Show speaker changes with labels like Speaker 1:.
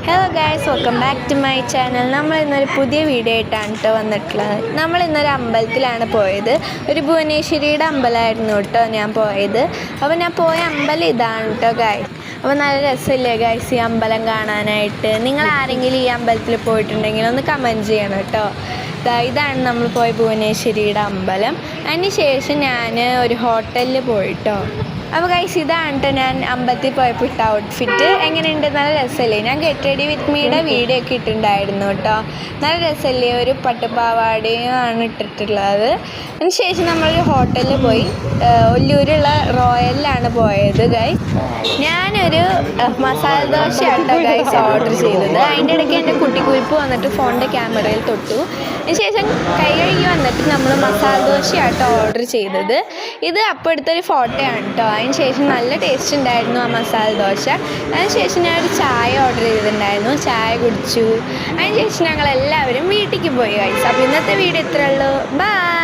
Speaker 1: Hello guys, welcome back to my channel. നമ്മൾ ഇന്നൊരു പുതിയ വീഡിയോ ആയിട്ടാണ് കേട്ടോ വന്നിട്ടുള്ളത്. നമ്മൾ ഇന്നൊരു അമ്പലത്തിലാണ് പോയത്. ഒരു ഭുവനേശ്വരിയുടെ അമ്പലമായിരുന്നു കേട്ടോ ഞാൻ പോയത്. അപ്പോൾ ഞാൻ പോയ അമ്പലം ഇതാണ് കേട്ടോ ഗൈസ്. അപ്പോൾ നല്ല രസമില്ലേ ഗൈസ് ഈ അമ്പലം കാണാനായിട്ട്? നിങ്ങൾ ആരെങ്കിലും ഈ അമ്പലത്തിൽ പോയിട്ടുണ്ടെങ്കിൽ ഒന്ന് കമൻറ്റ് ചെയ്യണം കേട്ടോ. ഇതാണ് നമ്മൾ പോയ ഭുവനേശ്വരിയുടെ അമ്പലം. അതിന് ശേഷം ഞാൻ ഒരു ഹോട്ടലിൽ പോയിട്ടോ. അപ്പോൾ ഗൈസ് ഇതാണ് കേട്ടോ ഞാൻ അമ്പലത്തിൽ പോയപ്പോൾ ഇട്ട ഔട്ട്ഫിറ്റ്. എങ്ങനെയുണ്ട്? നല്ല രസമല്ലേ? ഞാൻ ഗെറ്റ് റെഡി വിത്ത് മീയുടെ വീഡിയോ ഒക്കെ ഇട്ടിട്ടുണ്ടായിരുന്നു കേട്ടോ. നല്ല രസമല്ലേ? ഒരു പട്ടുപാവാടയും ആണ് ഇട്ടിട്ടുള്ളത്. അതിന് ശേഷം നമ്മളൊരു ഹോട്ടലിൽ പോയി. ഒല്ലൂരുള്ള റോയലിലാണ് പോയത് ഗൈസ്. ഞാനൊരു മസാല ദോശ ആട്ടോ ഗൈസ് ഓർഡർ ചെയ്തത്. അതിൻ്റെ ഇടയ്ക്ക് എൻ്റെ കുട്ടിക്കുരിപ്പ് വന്നിട്ട് ഫോണിൻ്റെ ക്യാമറയിൽ തൊട്ടു. അതിന് ശേഷം കൈ കഴുകി വന്നിട്ട് നമ്മൾ മസാല ദോശയാട്ടോ ഓർഡർ ചെയ്തത്. ഇത് അപ്പോൾ എടുത്തൊരു ഫോട്ടോ ആണ് കേട്ടോ. അതിന് ശേഷം നല്ല ടേസ്റ്റ് ഉണ്ടായിരുന്നു ആ മസാല ദോശ. അതിന് ശേഷം ഞാനൊരു ചായ ഓർഡർ ചെയ്തിട്ടുണ്ടായിരുന്നു. ചായ കുടിച്ചു. അതിന് ശേഷം ഞങ്ങളെല്ലാവരും വീട്ടിലേക്ക് പോയി ഗൈസ്. അപ്പോൾ ഇന്നത്തെ വീഡിയോ ഇത്രയേ ഉള്ളൂ. ബൈ.